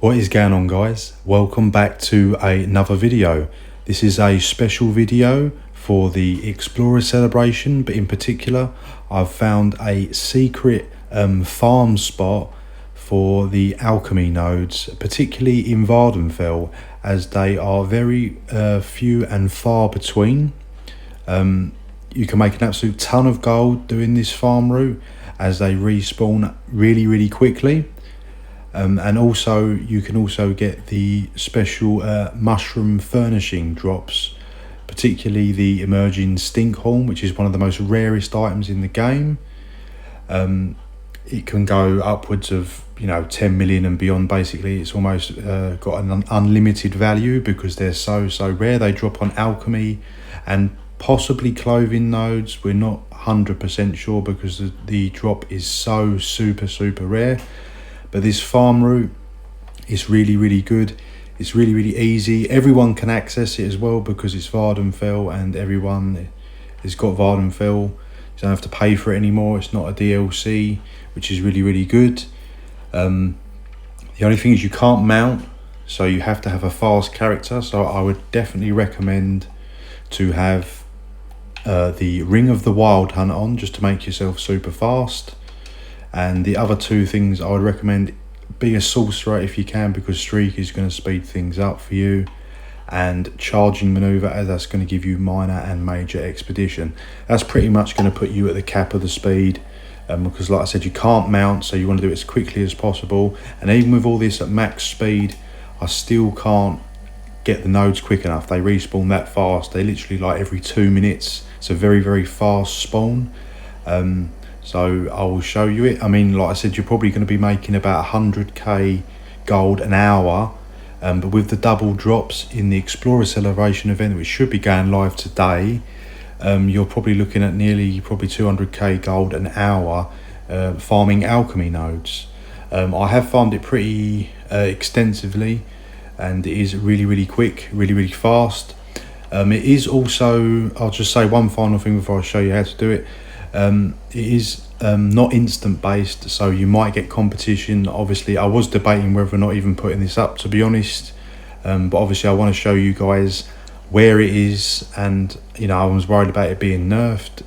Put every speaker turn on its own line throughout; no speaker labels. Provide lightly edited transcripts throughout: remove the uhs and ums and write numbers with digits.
What is going on, guys? Welcome back to another video. This is a special video for the Explorer celebration, but in particular I've found a secret farm spot for the Alchemy nodes, particularly in Vardenfell, as they are very few and far between. You can make an absolute ton of gold doing this farm route, as they respawn really quickly. And also you can also get the special mushroom furnishing drops, particularly the emerging stinkhorn, which is one of the most rarest items in the game. It can go upwards of 10 million and beyond. Basically it's almost got an unlimited value because they're so rare. They drop on Alchemy and possibly clothing nodes. We're not 100% sure because the drop is so super rare. But this farm route is really good. It's really easy. Everyone can access it as well because it's Vardenfell and everyone has got Vardenfell. You don't have to pay for it anymore. It's not a DLC, which is really good. The only thing is you can't mount, so you have to have a fast character. So I would definitely recommend to have the Ring of the Wild Hunt on, just to make yourself super fast. And the other two things I would recommend, be a sorcerer if you can, because streak is going to speed things up for you, and charging maneuver, as that's going to give you minor and major expedition. That's pretty much going to put you at the cap of the speed, because like I said, you can't mount, so you want to do it as quickly as possible. And even with all this at max speed, I still can't get the nodes quick enough. They respawn that fast. They literally like every 2 minutes. It's a very fast spawn. So I will show you it. I mean, like I said, you're probably going to be making about 100k gold an hour, but with the double drops in the Explorer Celebration event, which should be going live today, you're probably looking at nearly 200k gold an hour farming Alchemy nodes. I have farmed it pretty extensively, and it is really quick, really fast. It is also, I'll just say one final thing before I show you how to do it. It is not instant based, so you might get competition. Obviously I was debating whether or not even putting this up, to be honest, but obviously I want to show you guys where it is. And I was worried about it being nerfed,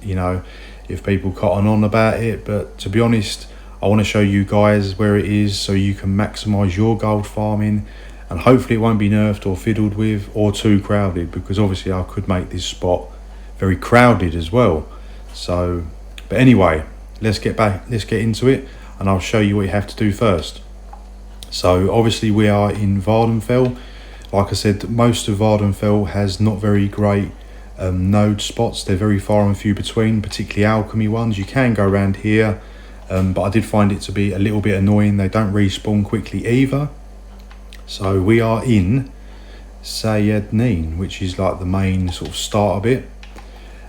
if people cotton on about it, but to be honest, I want to show you guys where it is so you can maximize your gold farming, and hopefully it won't be nerfed or fiddled with or too crowded, because obviously I could make this spot very crowded as well. So, but anyway, let's get into it, and I'll show you what you have to do first. So obviously we are in Vardenfell. Like I said, most of Vardenfell has not very great node spots. They're very far and few between, particularly Alchemy ones. You can go around here, but I did find it to be a little bit annoying. They don't respawn quickly either. So we are in Sayedneen, which is like the main sort of starter bit.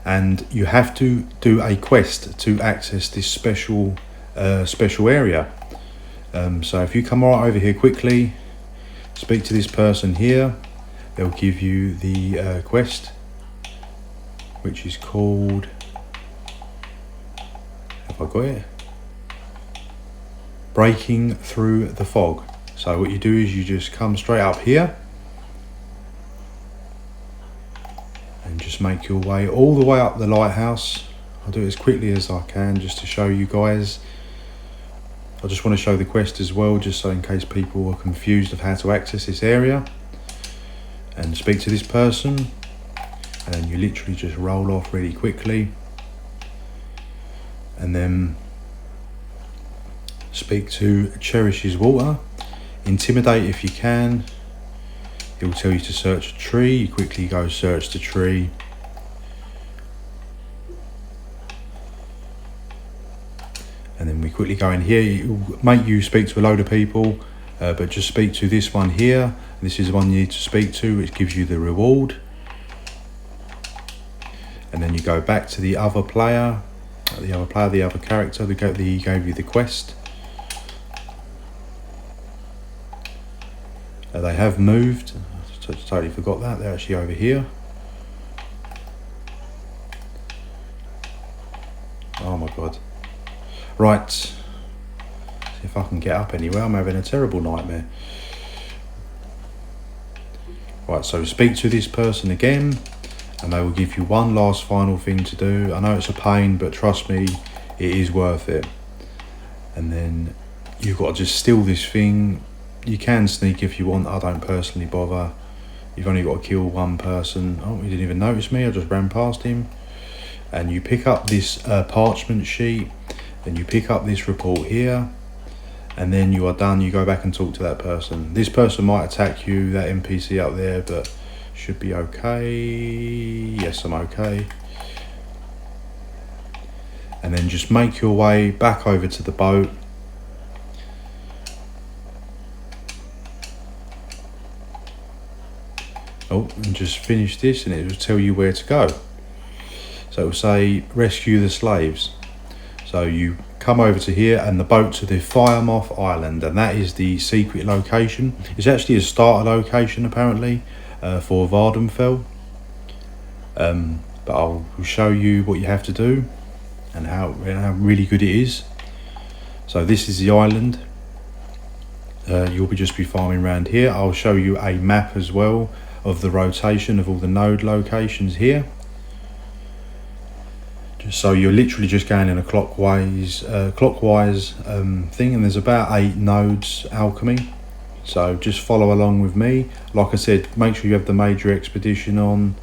And you have to do a quest to access this special area. So if you come right over here quickly, speak to this person here, they'll give you the quest, which is called, have I got it? Breaking Through the Fog. So what you do is you just come straight up here and just make your way all the way up the lighthouse. I'll do it as quickly as I can just to show you guys. I just want to show the quest as well, just so in case people are confused of how to access this area. And speak to this person, and then you literally just roll off really quickly, and then speak to Cherishes Water. Intimidate if you can. It will tell you to search a tree. You quickly go search the tree. And then we quickly go in here. It will make you speak to a load of people, but just speak to this one here. This is the one you need to speak to, which gives you the reward. And then you go back to the other player, the other character that gave you the quest. They have moved. I totally forgot that. They're actually over here. Oh my god. Right. See if I can get up anywhere. I'm having a terrible nightmare. Right, so speak to this person again, and they will give you one last final thing to do. I know it's a pain, but trust me, it is worth it. And then you've got to just steal this thing. You can sneak if you want. I don't personally bother. You've only got to kill one person. Oh, he didn't even notice me. I just ran past him. And you pick up this parchment sheet. Then you pick up this report here. And then you are done. You go back and talk to that person. This person might attack you, that NPC up there, but should be okay. Yes, I'm okay. And then just make your way back over to the boat. Oh, and just finish this and it will tell you where to go. So it will say rescue the slaves. So you come over to here and the boat to the Firemoth Island, and that is the secret location. It's actually a starter location apparently for Vardenfell. But I'll show you what you have to do and how really good it is. So this is the island. You'll just be farming around here. I'll show you a map as well of the rotation of all the node locations here. Just so you're literally just going in a clockwise thing, and there's about 8 nodes alchemy. So just follow along with me. Like I said, make sure you have the major expedition on,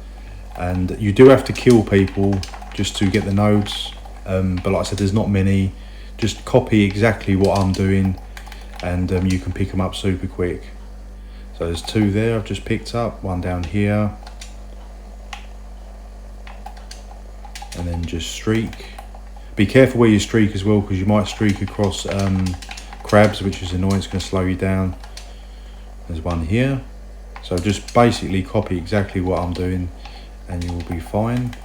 and you do have to kill people just to get the nodes. But like I said, there's not many. Just copy exactly what I'm doing, and you can pick them up super quick. So there's 2 there I've just picked up, 1 down here, and then just streak. Be careful where you streak as well, because you might streak across crabs, which is annoying. It's going to slow you down. There's 1 here. So just basically copy exactly what I'm doing and you will be fine.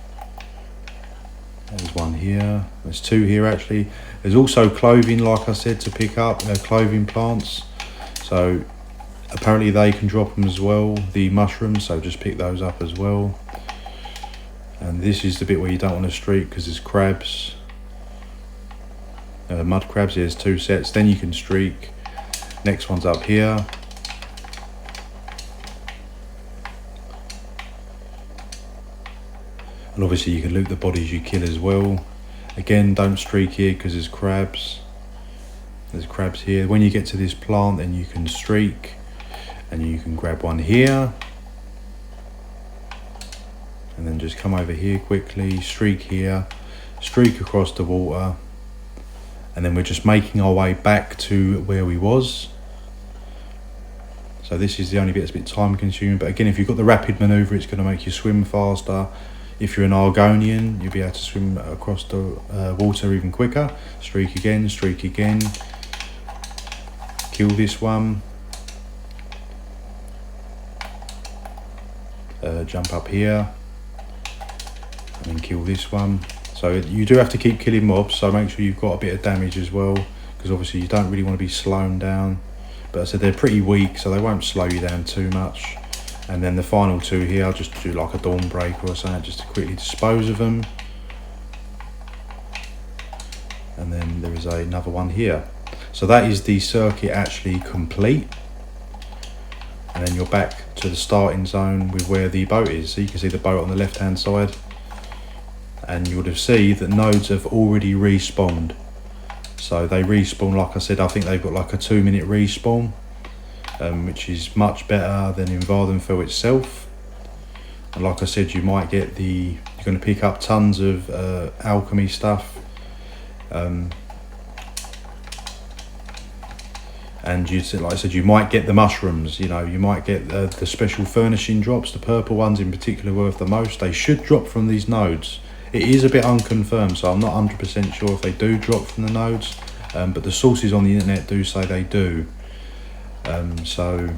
There's 1 here. There's 2 here actually. There's also clothing, like I said, to pick up, clothing plants. So apparently they can drop them as well, the mushrooms, so just pick those up as well. And this is the bit where you don't want to streak because there's crabs. Mud crabs, there's 2 sets, then you can streak. Next one's up here. And obviously you can loot the bodies you kill as well. Again, don't streak here because there's crabs. There's crabs here. When you get to this plant, then you can streak. And you can grab 1 here. And then just come over here quickly, streak here, streak across the water. And then we're just making our way back to where we was. So this is the only bit that's a bit time consuming. But again, if you've got the rapid maneuver, it's going to make you swim faster. If you're an Argonian, you'll be able to swim across the water even quicker. Streak again, kill this one. Jump up here and then kill this one. So you do have to keep killing mobs, so make sure you've got a bit of damage as well, because obviously you don't really want to be slowed down. But I said they're pretty weak, so they won't slow you down too much. And then the final 2 here, I'll just do like a Dawnbreaker or something just to quickly dispose of them. And then there is another one here. So that is the circuit actually complete. And then you're back to the starting zone with where the boat is. So you can see the boat on the left hand side. And you would have seen that nodes have already respawned. So they respawn, like I said, I think they've got like a 2-minute respawn. Which is much better than in Vardenfell itself. And like I said, you might get you're going to pick up tons of alchemy stuff. And like I said, you might get the mushrooms, you might get the special furnishing drops, the purple ones in particular worth the most. They should drop from these nodes. It is a bit unconfirmed, so I'm not 100% sure if they do drop from the nodes, but the sources on the internet do say they do. So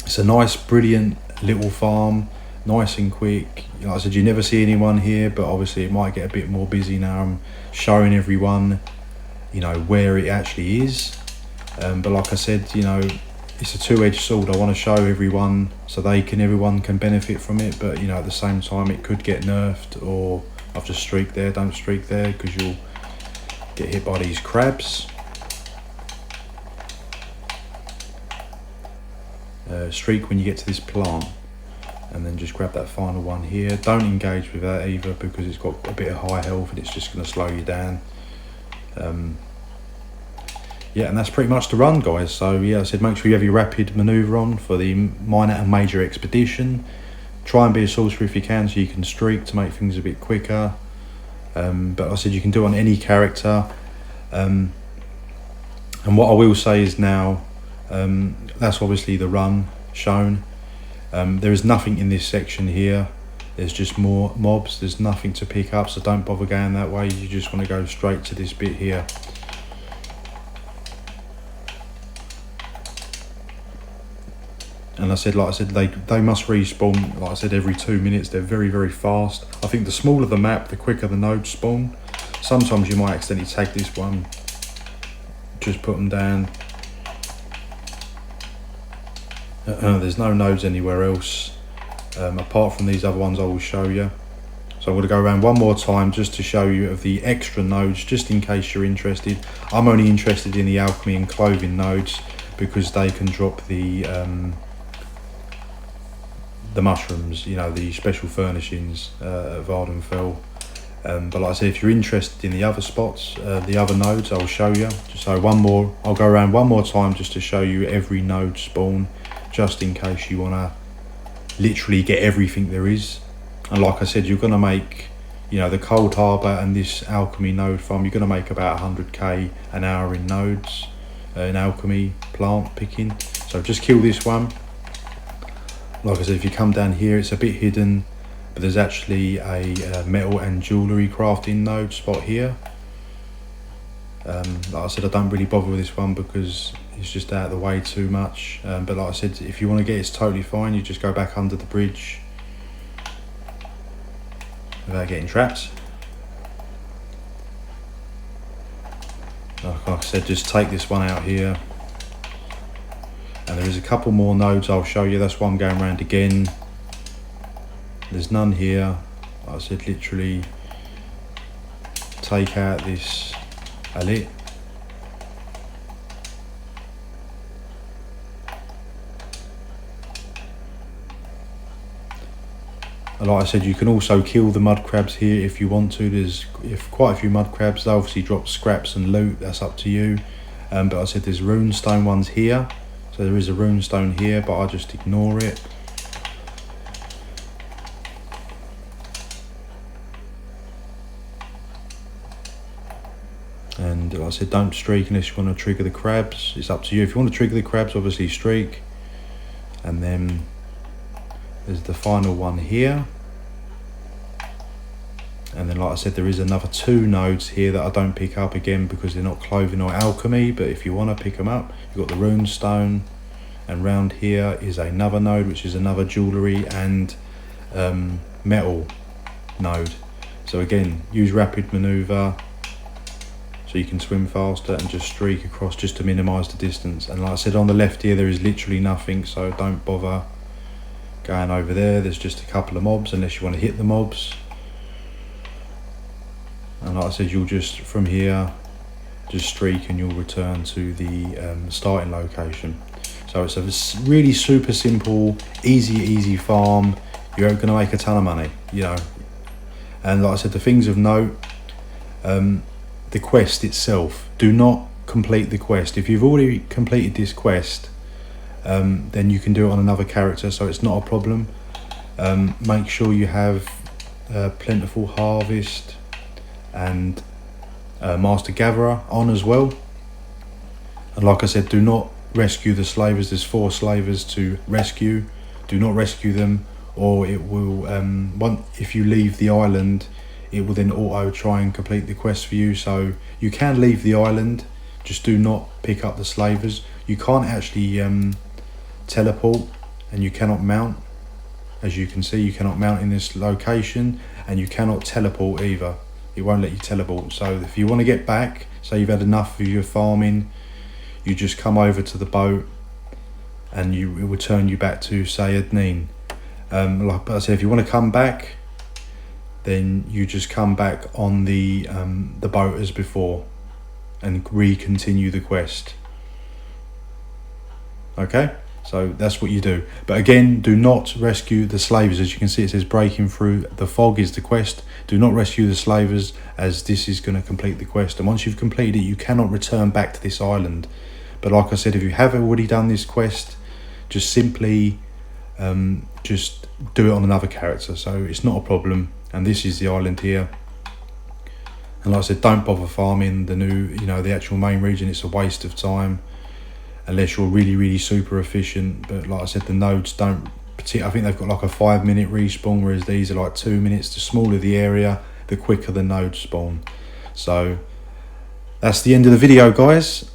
it's a nice, brilliant little farm, nice and quick. Like I said, you never see anyone here, but obviously it might get a bit more busy now. I'm showing everyone, where it actually is. But like I said, it's a 2-edged sword. I want to show everyone so everyone can benefit from it. But at the same time, it could get nerfed, or I've just streaked there. Don't streak there because you'll get hit by these crabs. streak when you get to this plant, and then just grab that final one here. Don't engage with that either, because it's got a bit of high health and it's just going to slow you down. Yeah, and that's pretty much the run, guys. So yeah, I said make sure you have your rapid manoeuvre on for the minor and major expedition. Try and be a sorcerer if you can, so you can streak to make things a bit quicker. But I said you can do it on any character. And what I will say is now, that's obviously the run shown. There is nothing in this section here. There's just more mobs. There's nothing to pick up, so don't bother going that way. You just want to go straight to this bit here. And like I said, they must respawn, like I said, every 2 minutes. They're very, very fast. I think the smaller the map, the quicker the nodes spawn. Sometimes you might accidentally take this one, just put them down. There's no nodes anywhere else, apart from these other ones I will show you. So I'm going to go around one more time just to show you of the extra nodes, just in case you're interested. I'm only interested in the alchemy and clothing nodes, because they can drop the mushrooms, you know, the special furnishings at Vardenfell. But like I said, if you're interested in the other spots, the other nodes, I'll show you. So I'll go around one more time just to show you every node spawn, just in case you want to literally get everything there is. And like I said, you're going to make, you know, the Cold Harbour and this alchemy node farm, you're going to make about 100k an hour in nodes, in alchemy plant picking. So just kill this one. Like I said, if you come down here, it's a bit hidden, but there's actually a metal and jewellery crafting node spot here. Like I said, I don't really bother with this one because it's just out of the way too much. But like I said, if you want to get it, it's totally fine. You just go back under the bridge without getting trapped. Like I said, just take this one out here. And there is a couple more nodes I'll show you. That's why I'm going around again. There's none here. Like I said, literally take out this elite. And like I said, you can also kill the mud crabs here if you want to. There's quite a few mud crabs. They obviously drop scraps and loot. That's up to you. But I said there's runestone ones here. So there is a runestone here, but I just ignore it. And like I said, don't streak unless you want to trigger the crabs. It's up to you. If you want to trigger the crabs, obviously streak. And then there's the final one here. And then like I said, there is another 2 nodes here that I don't pick up again because they're not clothing or alchemy. But if you want to pick them up, you've got the runestone. And round here is another node, which is another jewellery and metal node. So again, use rapid manoeuvre so you can swim faster and just streak across just to minimise the distance. And like I said, on the left here, there is literally nothing, so don't bother going over there. There's just a couple of mobs, unless you want to hit the mobs. And like I said, you'll just, from here, just streak and you'll return to the starting location. So it's a really super simple, easy farm. You're going to make a ton of money, you know. And like I said, the things of note, the quest itself, do not complete the quest. If you've already completed this quest, then you can do it on another character, so it's not a problem. Make sure you have Plentiful Harvest and Master Gatherer on as well. And like I said, do not rescue the slavers. There's 4 slavers to rescue. Do not rescue them, or it will if you leave the island, it will then auto try and complete the quest for you. So you can leave the island, just do not pick up the slavers. You can't actually teleport, and you cannot mount. As you can see, you cannot mount in this location, and you cannot teleport either. It won't let you teleport. So if you want to get back, say you've had enough of your farming, you just come over to the boat and it will turn you back to, say, Adneen. Like I said, if you want to come back, then you just come back on the boat as before and re-continue the quest. Okay, So that's what you do. But again, do not rescue the slavers. As you can see, it says breaking through the fog is the quest. Do not rescue the slavers, as this is going to complete the quest. And once you've completed it, you cannot return back to this island. But like I said, if you have already done this quest, just simply just do it on another character. So it's not a problem. And this is the island here. And like I said, don't bother farming the new, the actual main region. It's a waste of time unless you're really super efficient. But like I said, the nodes don't I think they've got like a 5-minute respawn, whereas these are like 2 minutes. The smaller the area, the quicker the nodes spawn. So that's the end of the video, guys.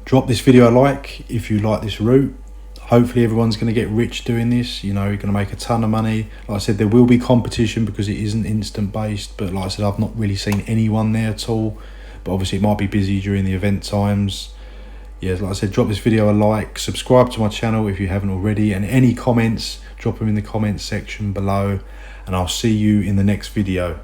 Drop this video a like if you like this route. Hopefully everyone's going to get rich doing this. You're going to make a ton of money. Like I said, there will be competition because it isn't instant based, but like I said, I've not really seen anyone there at all. But obviously it might be busy during the event times. Yeah, like I said, drop this video a like, subscribe to my channel if you haven't already, and any comments, drop them in the comments section below, and I'll see you in the next video.